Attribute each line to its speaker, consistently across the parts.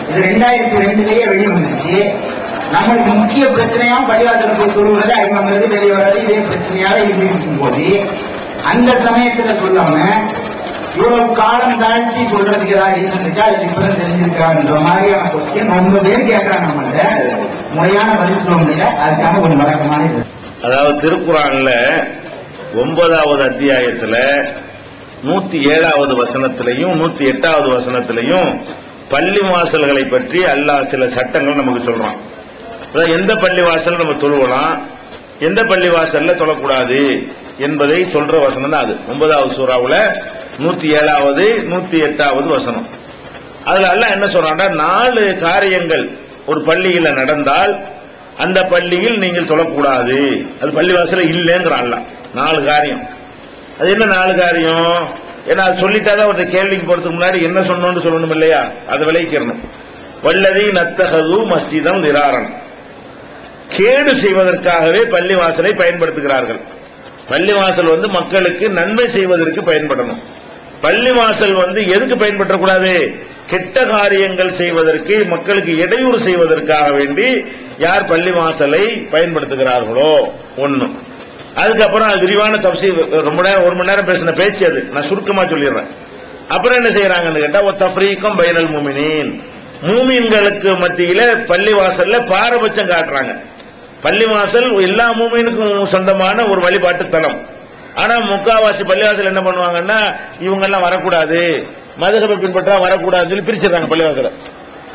Speaker 1: இது 2002 வெளியே வந்துச்சு. நம்மளுக்கு முக்கிய பிரச்சனையா பள்ளிவாசல் போய் தொழுவது, ஐம்பது வெளியே வர்றது இதே பிரச்சனையாக இருக்கும் போது அந்த சமயத்துல சொல்லாம இவ்வளவு காலம் தாழ்த்தி சொல்றதுக்கு ஏதாவது இருந்திருக்கா, இது இப்பதான் தெரிஞ்சிருக்கான்ற மாதிரியான கொஸ்டின் ரொம்ப பேர் கேட்கறாங்க. நம்மள்ட முறையான பதில் சொல்ல முடியல. அதுக்காக ஒரு வழக்கமான இது.
Speaker 2: அதாவது திருக்குறான்ல 9வது அத்தியாயத்துல 107வது வசனத்திலையும் 108வது வசனத்திலையும் பள்ளி வாசல்களை பற்றி அல்லாஹ் சில சட்டங்கள் நமக்கு சொல்றான். எந்த பள்ளி வாசல் நம்ம தொழுவலாம், எந்த பள்ளி வாசல்ல தொழக்கூடாது என்பதை சொல்ற வசனம் தான் அது. 9வது சூறாவுல 107வது 108வது வசனம். அதுல அல்லாஹ் என்ன சொல்றான்னா, 4 காரியங்கள் ஒரு பள்ளியில நடந்தால் அந்த பள்ளியில் நீங்கள் தொழக்கூடாது, அது பள்ளிவாசல இல்லைங்கிறான் அல்லாஹ். 4 காரியம். அது என்ன 4 காரியம்? ஏன்னா அது சொல்லிட்டாதான் ஒரு கேள்விக்கு போறதுக்கு முன்னாடி என்ன சொன்னோன்னு சொல்லணும் இல்லையா, அதை விளைவிக்கணும். வல்லதி நத்தகது மஸ்ஜிதம் திராரன், கேடு செய்வதற்காகவே பள்ளிவாசலை பயன்படுத்துகிறார்கள். பள்ளிவாசல் மக்களுக்கு நன்மை செய்வதற்கு பயன்படணும். பள்ளிவாசல் எதுக்கு பயன்படுத்தக்கூடாது? கெட்ட காரியங்கள் செய்வதற்கு, மக்களுக்கு இடையூறு செய்வதற்காக வேண்டி யார் பள்ளிவாசலை பயன்படுத்துகிறார்களோ ஒண்ணு. அதுக்கப்புறம் அது விரிவான தஃசீர், ரொம்ப நேரம் 1 மணி நேரம் பேசின பேச்சு அது, நான் சுருக்கமா சொல்லிடுறேன். அப்புறம் என்ன செய்யறாங்கன்னு கேட்டா, தஃப்ரீகம் பைனல் முஃமினீன், மூமின்களுக்கு மத்தியில பள்ளிவாசல்ல பாரபட்சம் காட்டுறாங்க. பள்ளிவாசல் எல்லா மூமினுக்கும் சொந்தமான ஒரு வழிபாட்டு தலம். ஆனா முக்காவாசி பள்ளிவாசல் என்ன பண்ணுவாங்கன்னா, இவங்க எல்லாம் வரக்கூடாது, மதுஹபை பின்பற்றா வரக்கூடாதுன்னு சொல்லி பிரிச்சிடறாங்க பள்ளிவாசல.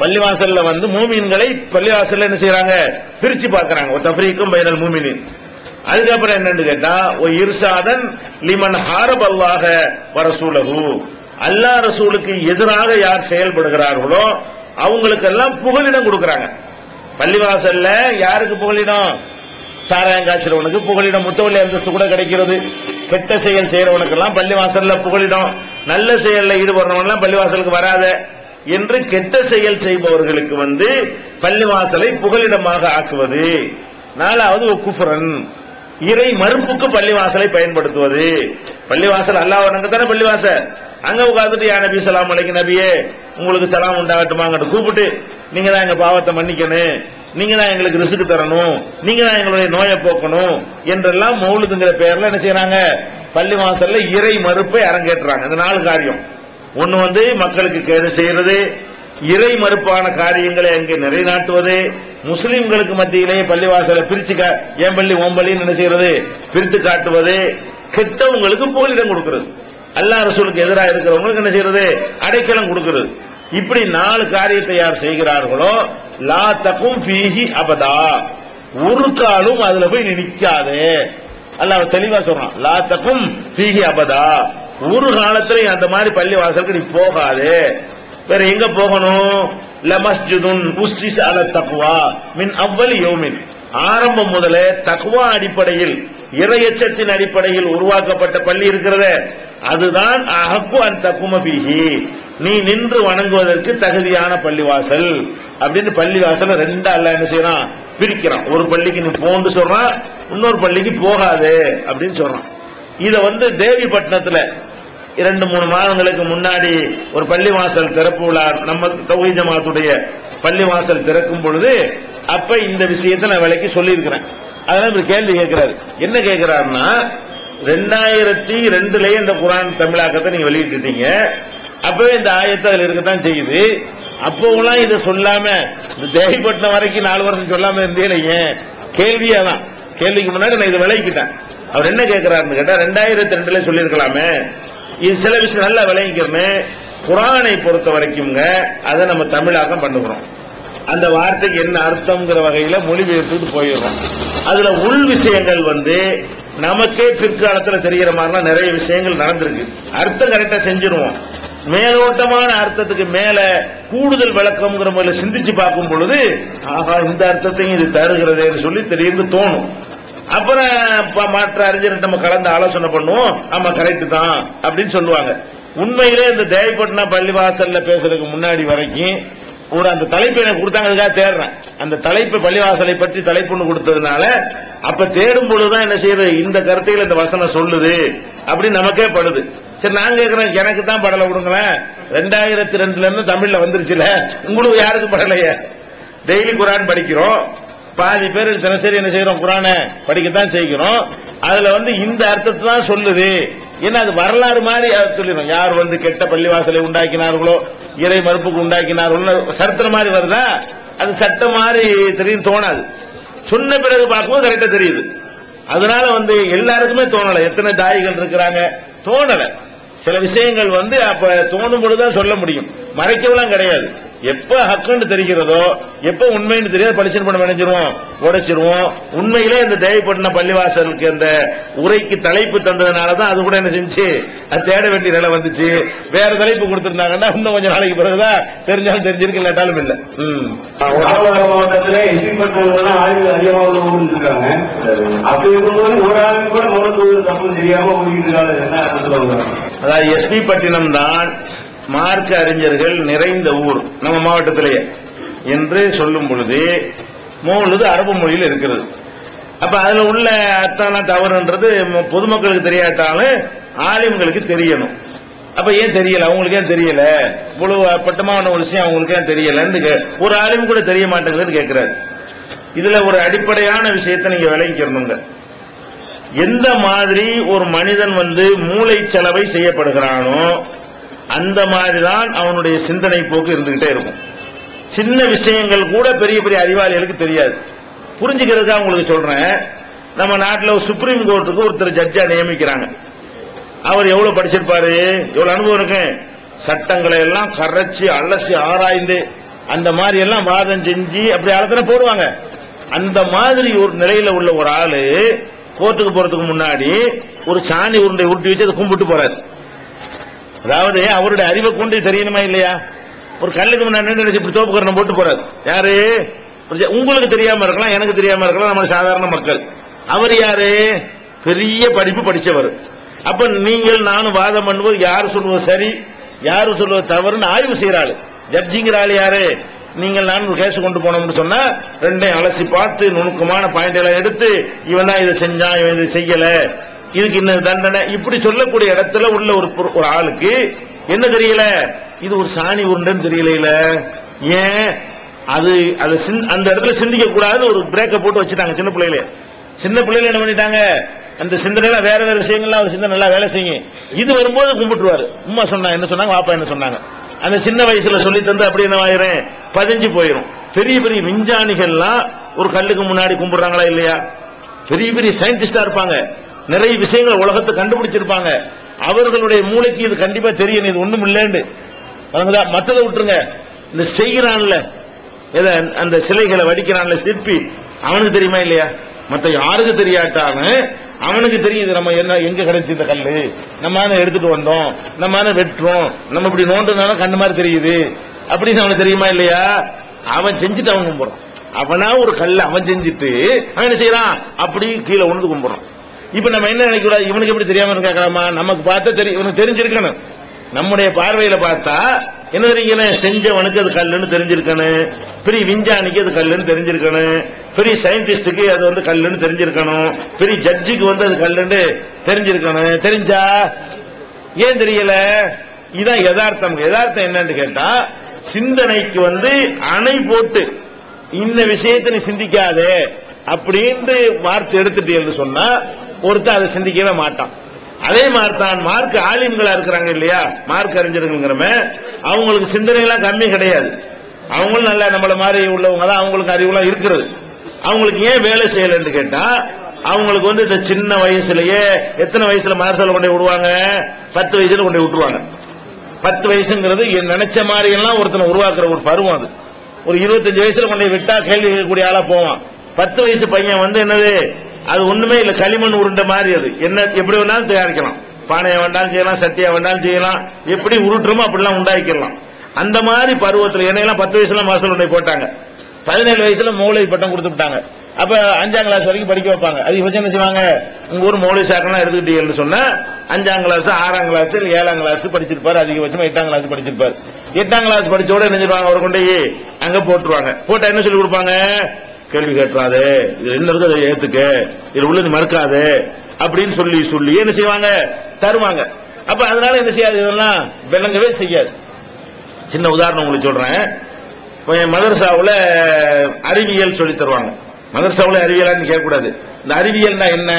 Speaker 2: பள்ளிவாசல்ல மூமின்களை பள்ளிவாசல்ல என்ன செய்யறாங்க, பிரிச்சு பார்க்கறாங்க. தஃப்ரீகம் பைனல் முஃமினீன். அதுக்கப்புறம் என்னன்னு கேட்டா, இர்சாதன் லிமன் ஹாரபல்லாஹ வ ரசூலஹு, அல்லாஹ் ரசூலுக்கு எதிராக யார் செயல்படுகிறார்களோ அவங்களுக்கெல்லாம் புகலிடம் கொடுக்கறாங்க. பள்ளிவாசல்ல யாருக்கு புகலிடம்? சாராயம் காய்ச்சறவனுக்கு புகலிடம், முத்தவல்லி அந்தஸ்து கூட கிடைக்கிறது. கெட்ட செயல் செய்யறவனுக்கெல்லாம் பள்ளிவாசல்ல புகலிடம், நல்ல செயல்ல ஈடுபடுறவன் எல்லாம் பள்ளிவாசலுக்கு வராத என்று கெட்ட செயல் செய்பவர்களுக்கு பள்ளிவாசலை புகலிடமாக ஆக்குவது. 4வது குஃப்ரன், இறை மறுப்புக்கு பள்ளிவாசலை பயன்படுத்துவது. பள்ளிவாசல் அல்லாஹ் வணங்கத்தானே பள்ளிவாசல். அங்க உட்கார்ந்துட்டு யா நபி ஸல்லல்லாஹு அலைஹி நபியே உங்களுக்கு சலாம் உண்டாகட்டுமாங்க கூப்பிட்டு, நீங்க தான் எங்க பாவத்தை மன்னிக்கணும், நீங்க தான் எங்களுக்கு ரிஸ்க் தரணும், நீங்க தான் எங்களுடைய நோயை போக்கணும் என்றெல்லாம் மௌலிதுங்கிற பெயர்ல என்ன செய்யறாங்க, பள்ளிவாசல்ல இறை மறுப்பை அரங்கேற்றுறாங்க. இந்த 4 காரியம். ஒன்னு மக்களுக்கு கேடு செய்யறது, இறை மறுப்பான காரியங்களை அங்கே நிலைநாட்டுவது, முஸ்லிம்களுக்கு மத்தியிலேயே பள்ளிவாசலை பிரிச்சு ஏன் பள்ளி ஓம் பள்ளின்னு என்ன செய்யறது, பிரித்து காட்டுவது, கெட்டவங்களுக்கு புகலிடம் கொடுக்கிறது, அல்லாஹ் ரசூலுக்கு எதிராக இருக்கிறவங்களுக்கு என்ன செய்யறது, அடைக்கலம் கொடுக்கிறது. இப்படி 4 காரியத்தை யார் செய்கிறார்களோ லா தகும் ஃபீஹி அபதா, ஒரு காலும் அதுல போய் நிக்காதே. அல்லாஹ் தெளிவா சொல்றான், லா தகும் ஃபீஹி அபதா, ஒரு காலத்துல அந்த மாதிரி பள்ளி வாசலுக்கு நீ போகாதே. வேற எங்க போகணும்? லமஸ்ஜிதுன் உஸ்ஸிஸ அலா தக்வா மின் அவ்வலி யௌமின், ஆரம்பம் முதலே தக்வா அடிப்படையில், இறையச்சத்தின் அடிப்படையில் உருவாக்கப்பட்ட பள்ளி இருக்கிறதே, அதுதான் அஹக்கு அன் தகும ஃபீஹி, நீ நின்று வணங்குவதற்கு தகுதியான பள்ளிவாசல் அப்படின்னு பள்ளிவாசல 2 அல்லாஹ் என்ன செய்யறான், பிரிக்கிறான். ஒரு பள்ளிக்கு நீ போன்னு சொல்றான், இன்னொரு பள்ளிக்கு போகாதே அப்படின்னு சொல்றான். இத தேவிப்பட்டினத்துல 2-3 மாதங்களுக்கு முன்னாடி ஒரு பள்ளிவாசல் திறப்பு விழா, நம்ம தௌஹீத் ஜமாத்துடைய பள்ளிவாசல் திறக்கும் பொழுது அப்ப இந்த விஷயத்தை நான் விலைக்கு சொல்லி இருக்கிறேன். அதனால இப்ப கேள்வி கேட்கிறாரு. என்ன கேட்கிறாருன்னா, 2002 இந்த குர்ஆன் தமிழாக்கத்தை நீங்க வெளியிட்டீங்க, அப்பவே இந்த ஆயத்தை அதுல இருக்கத்தான் செய்யுது. அப்போலாம் இதை சொல்லாம இந்த தேவிப்பட்டினம் வரைக்கும் 4 வருஷம் சொல்லாம இருந்தே ஏன்? கேள்வியாதான். கேள்விக்கு முன்னாடி நான் இதை விளைவிக்கிட்டேன். அவர் என்ன கேட்கிறாருன்னு கேட்டா, 2002 சொல்லியிருக்கலாமே. இது சில விஷயம் நல்லா விளைவிக்கிறேன். குர்ஆனை பொறுத்த வரைக்கும்ங்க அதை நம்ம தமிழாக்கம் பண்ணுகிறோம். அந்த வார்த்தைக்கு என்ன அர்த்தம்ங்கிற வகையில மொழிபெயர்த்துட்டு போயிடுறோம். அதுல உள் விஷயங்கள் நமக்கே பிற்காலத்துல தெரிகிற மாதிரிலாம் நிறைய விஷயங்கள் நடந்திருக்கு. அர்த்தம் கரெக்டா செஞ்சிருவோம். மேலோட்டமான அர்த்தத்துக்கு மேல கூடுதல் விளக்கம்ங்கிற முறையில் சிந்திச்சு பார்க்கும் பொழுது, ஆகா இந்த அர்த்தத்தையும் இது தருகிறதேன்னு சொல்லி தெரிந்து தோணும். அப்புறம் மற்ற அறிஞர் நம்ம கலந்து ஆலோசனை பண்ணுவோம், ஆமா கரெக்ட் தான் அப்படின்னு சொல்லுவாங்க. உண்மையிலே இந்த தேவைப்பட்டினம் பள்ளிவாசல்ல பேசுறதுக்கு முன்னாடி வரைக்கும் ஒரு அந்த தலைப்பை எனக்கு கொடுத்தாங்க, அதுக்காக தேடுறேன். அந்த தலைப்பு பள்ளிவாசலை பற்றி தலைப்புன்னு கொடுத்ததுனால அப்ப தேடும் பொழுதுதான் என்ன செய்யறது, இந்த கருத்தையில இந்த வசனம் சொல்லுது அப்படின்னு நமக்கே படுது. சரி நான் கேட்கிறேன், எனக்கு தான் படலை விடுங்களேன். 2002 இருந்து தமிழ்ல வந்துருச்சுல, உங்களுக்கு யாருக்கு படலையே? டெய்லி குரான் படிக்கிறோம், பாதி பேர் தினசரி என்ன செய்யறோம், குரானை படிக்கத்தான் செய்கிறோம். அதுல இந்த அர்த்தத்தை தான் சொல்லுது. ஏன்னா அது வரலாறு மாதிரி சொல்லிடும். யார் கெட்ட பள்ளிவாசலை உண்டாக்கினார்களோ, இறை மறுப்புக்கு உண்டாக்கினார்களோ சரித்திரம் மாதிரி வருதா? அது சட்டம் மாதிரி தெரியும் தோணாது. சொன்ன பிறகு பார்க்கும்போது கரெக்டா தெரியுது. அதனால எல்லாருக்குமே தோணல. எத்தனை தாயிகள் இருக்கிறாங்க, தோணல. சில விஷயங்கள் அப்ப தோணும் பொழுதுதான் சொல்ல முடியும், மறைக்கலாம் கிடையாது. எப்ப ஹக்குன்னு தெரிகிறதோ, எப்ப உண்மைன்னு தெரியாது, பலிஷன் பண்ண நினைச்சிருவோம், உடைச்சிருவோம். உண்மையிலே இந்த தேவைப்பட்ட பள்ளிவாசலுக்கு அந்த உரைக்கு தலைப்பு தந்ததுனாலதான் அது கூட என்ன செஞ்சு அது தேட வேண்டிய நிலை வந்துச்சு. வேற தலைப்பு கொடுத்திருந்தாங்கன்னா இன்னும் கொஞ்சம் நாளைக்கு பிறகுதான் தெரிஞ்சாலும் தெரிஞ்சிருக்கு, இல்லாட்டாலும் இல்ல.
Speaker 3: மாவட்டத்தில் எஸ்பி பட்டவங்க ஆய்வு அதிகமாக இருக்காங்க. அப்படி இருக்கும்போது ஒரு ஆளுக்கு கூட மௌனத்துவம் தப்பு தெரியாம ஓடிட்டு இருக்காங்க.
Speaker 2: அதாவது எஸ்பி பட்டினம் தான் மார்க்க அறிஞர்கள் நிறைந்த ஊர் நம்ம மாவட்டத்திலேயே என்று சொல்லும் பொழுது மௌலுது அரபு மொழியில் இருக்கிறது. அப்ப அதுல உள்ள அர்த்தம் தவறுன்றது பொதுமக்களுக்கு தெரியாட்டாலும் ஆலிம்களுக்கு தெரியணும். அப்ப ஏன் தெரியல, அவங்களுக்கு ஏன் தெரியல, இவ்வளவு பட்டமான ஒரு விஷயம் அவங்களுக்கு ஏன் தெரியலன்னு ஒரு ஆலிம் கூட தெரிய மாட்டேங்குதுன்னு கேட்கிறாரு. இதுல ஒரு அடிப்படையான விஷயத்தை நீங்க விளங்கிக்கணுங்க. எந்த மாதிரி ஒரு மனிதன் மூளை செலவை செய்யப்படுகிறானோ அந்த மாதிரிதான் அவனுடைய சிந்தனை போக்கு இருந்துகிட்டே இருக்கும். சின்ன விஷயங்கள் கூட பெரிய பெரிய அறிவாளிகளுக்கு தெரியாது. புரிஞ்சுக்கிறதுக்காக உங்களுக்கு சொல்றேன். நம்ம நாட்டில் சுப்ரீம் கோர்ட்டுக்கு ஒருத்தர் ஜட்ஜா நியமிக்கிறாங்க. அவர் எவ்வளவு படிச்சிருப்பாரு, எவ்வளவு அனுபவம் இருக்கு. சட்டங்களை எல்லாம் கரைச்சி அலசி ஆராய்ந்து அந்த மாதிரி எல்லாம் வாதம் செஞ்சு அப்படி ஆலோசனை போடுவாங்க. அந்த மாதிரி ஒரு நிலையில உள்ள ஒரு ஆளு கோர்ட்டுக்கு போறதுக்கு முன்னாடி ஒரு சாணி உருண்டை உருட்டி வச்சு அதை கும்பிட்டு போறாரு. அதாவது அவருடைய அறிவை கொண்டு தெரியணுமா இல்லையா? ஒரு கல்லுக்கு முன்னாடி இப்படி தோப்புக்கரணம் போட்டு போறாரு. யாரு? உங்களுக்கு தெரியாம இருக்கலாம், எனக்கு தெரியாம இருக்கலாம், நம்ம சாதாரண மக்கள். அவர் யாரு? பெரிய படிப்பு படிச்சவர். அப்ப நீங்கள் நானும் வாதம் பண்ணும்போது யாரு சொல்லுவது சரி, யாரு சொல்லுவது தவறுன்னு ஆய்வு செய்யறாள். ஜட்ஜிங்கிற ஆள் யாரு? நீங்கள் நான் கேஸ் கொண்டு போனோம்னு சொன்னா ரெண்டையும் அலசி பார்த்து நுணுக்கமான பாயிண்ட் எடுத்து இவன் தான் இதை செஞ்சான், இவன் இதை செய்யல, இதுக்கு இன்னும் தண்டனை, இப்படி சொல்லக்கூடிய இடத்துல உள்ள ஒரு ஆளுக்கு என்ன தெரியல, இது ஒரு சாணி உருண்டைன்னு தெரியல. ஏன் அது அந்த இடத்துல சிந்திக்க கூடாது, ஒரு பிரேக்க போட்டு வச்சுட்டாங்க. சின்ன பிள்ளைல என்ன பண்ணிட்டாங்க, அந்த சிந்தனை வேற வேற விஷயங்கள்லாம் ஒரு சிந்தனை நல்லா வேலை செய்யும். இது வரும்போது கும்பிட்டுருவாரு. உம்மா சொன்னா என்ன சொன்னாங்க, வாப்பா என்ன சொன்னாங்க, அந்த சின்ன வயசுல சொல்லி தந்து அப்படி என்ன ஆயிரும், பதிஞ்சு போயிரும். பெரிய பெரிய விஞ்ஞானிகள்லாம் ஒரு கல்லுக்கு முன்னாடி கும்பிடுறாங்களா இல்லையா? பெரிய பெரிய சயின்டிஸ்டா இருப்பாங்க, நிறைய விஷயங்கள் உலகத்தை கண்டுபிடிச்சிருப்பாங்க. அவர்களுடைய மூளைக்கு இது கண்டிப்பா தெரியணும், இது ஒண்ணும் இல்லைன்னு. மற்றதை விட்டுருங்க, இந்த செய்கிறான்ல அந்த சிலைகளை வடிக்கிறான்ல சிற்பி, அவனுக்கு தெரியுமா இல்லையா? மற்ற யாருக்கு தெரியாட்டாங்க, அவனுக்கு தெரியுது நம்ம என்ன எங்க கிடைச்சி இந்த கல்லு, நம்ம எடுத்துட்டு வந்தோம், நம்ம வெட்டுறோம், நம்ம இப்படி நோண்டுனால கண்ணு மாதிரி தெரியுது அப்படின்னு அவனுக்கு தெரியுமா இல்லையா? அவன் செஞ்சுட்டு அவன் கும்பிடுறான். அவனா ஒரு கல்ல அவன் செஞ்சுட்டு அவன் என்ன செய்யறான், அப்படி கீழே உணர்ந்து கும்பிடுறான். இப்ப நம்ம என்ன நினைக்கூடாது, இவனுக்கு எப்படி தெரியாம இருக்காமா, நமக்கு பார்த்தா தெரியும், இவனுக்கு தெரிஞ்சிருக்கணும். நம்முடைய பார்வையில பார்த்தா என்ன தெரியுங்க, செஞ்சவனுக்கு அது கல்லுன்னு தெரிஞ்சிருக்கணும், பெரிய விஞ்ஞானிக்கு அது கல்லுன்னு தெரிஞ்சிருக்கணும், பெரிய சயின்டிஸ்டுக்கு அது கல்லுன்னு தெரிஞ்சிருக்கணும், பெரிய ஜட்ஜுக்கு அது கல்லுன்னு தெரிஞ்சிருக்கணும். தெரிஞ்சா ஏன் தெரியல? இதுதான் யதார்த்தம். யதார்த்தம் என்னன்னு கேட்டா, சிந்தனைக்கு அணை போட்டு இந்த விஷயத்தை நீ சிந்திக்காதே அப்படின்னு வார்த்தை எடுத்துட்டு சொன்னா ஒருத்தர் அதை சிந்திக்கவே மாட்டான். அதே மாதிரி தான் மார்க் ஆலிம்களா இருக்கிறாங்க இல்லையா, மார்க் அறிஞர்கள்ங்கிறவன், அவங்களுக்கு சிந்தனை எல்லாம் கம்மி கிடையாது. அவங்களும் நல்ல நம்மள மாதிரி உள்ளவங்க தான், அவங்களுக்கு அறிவுலாம் இருக்கிறது. அவங்களுக்கு ஏன் வேலை செய்யலன்னு கேட்டா, அவங்களுக்கு இந்த சின்ன வயசுலயே எத்தனை வயசுல மதரசால கொண்டு விடுவாங்க, 10 வயசுல கொண்டு விட்டுருவாங்க. 10 வயசுங்கிறது நினைச்ச மாதிரி எல்லாம் ஒருத்தனை உருவாக்குற ஒரு பருவம். அது ஒரு 25 வயசுல கொண்டு விட்டா கேள்வி கேட்கக்கூடிய ஆளா போவான். 10 வயசு பையன் என்னது, அது ஒண்ணுமே இல்ல, களிமண் உருண்ட மாதிரி. அது என்ன எப்படி வேணாலும் தயாரிக்கலாம், பானையை வேண்டாலும் செய்யலாம், சட்டியா வேண்டாலும் செய்யலாம், எப்படி உருட்டுறோமோ அப்படிலாம் உண்டாக்கிடலாம். அந்த மாதிரி பருவத்தில் என்னையெல்லாம் 10 வயசுல மாஸ்டர் கொண்டு போட்டாங்க. 17 வயசுல மௌலை பட்டம் கொடுத்து விட்டாங்க. அப்ப 5ஆம் கிளாஸ் வரைக்கும் படிக்க வைப்பாங்க. அதிகபட்சம் என்ன செய்வாங்க, உங்க ஊர் மௌலை சாக்கெல்லாம் எடுத்துக்கிட்டீங்கன்னு சொன்னா 5ஆம் கிளாஸ் 6ஆம் கிளாஸ் 7ஆம் கிளாஸ் படிச்சிருப்பாரு, அதிகபட்சம் 8ஆம் கிளாஸ் படிச்சிருப்பாரு. 8ஆம் கிளாஸ் படிச்சோட என்ன செய்வாங்க, அவர் கொண்டு அங்க போட்டுருவாங்க. போட்டா என்ன சொல்லி கொடுப்பாங்க, கேள்வி கேட்டுறாது, இது என்ன இருக்கு அதை ஏத்துக்க, இது உள்ளது மறுக்காது அப்படின்னு சொல்லி சொல்லி என்ன செய்வாங்க, தருவாங்க. அப்ப அதனால என்ன செய்யாது, இதெல்லாம் விளங்கவே செய்யாது. சின்ன உதாரணம் உங்களுக்கு சொல்றேன். மதரசாவுல அறிவியல் சொல்லி தருவாங்க. மதரசாவுல அறிவியலான்னு கேட்கக்கூடாது. இந்த அறிவியல்னா என்ன,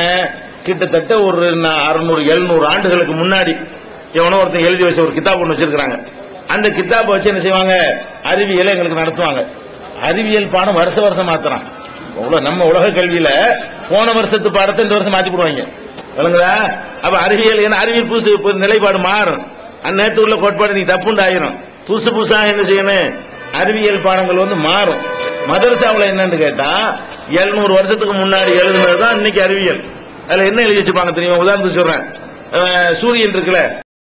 Speaker 2: கிட்டத்தட்ட ஒரு 600-700 ஆண்டுகளுக்கு முன்னாடி எவனோ ஒருத்தன் எழுதி வச்ச ஒரு கிதாப் ஒன்று வச்சிருக்காங்க. அந்த கிதாப்பை வச்சு என்ன செய்வாங்க, அறிவியலை எங்களுக்கு நடத்துவாங்க. அறிவியல் பாடம் வருஷம் மாத்திரம். நம்ம உலக கல்வியில போன வருஷத்து பாடத்தை இந்த வருஷம் மாத்தி போடுவாங்க. விளங்குதா? அப்ப அறிவியல் என்ன, அறிவியல் புதுசு நிலைப்பாடு மாறும். நேற்று உள்ள கோட்பாடு நீ தப்புண்டு ஆயிரும். புதுசாக என்ன செய்யணும், அறிவியல் பாடங்கள் மாறும். மதரசாவில் என்னன்னு கேட்டா 700 வருஷத்துக்கு முன்னாடி எழுதுனதுதான் இன்னைக்கு அறிவியல். அதுல என்ன எழுதி வச்சுப்பாங்க தெரியுமா? உதாரணத்துக்கு சொல்றேன், சூரியன் இருக்குல்ல,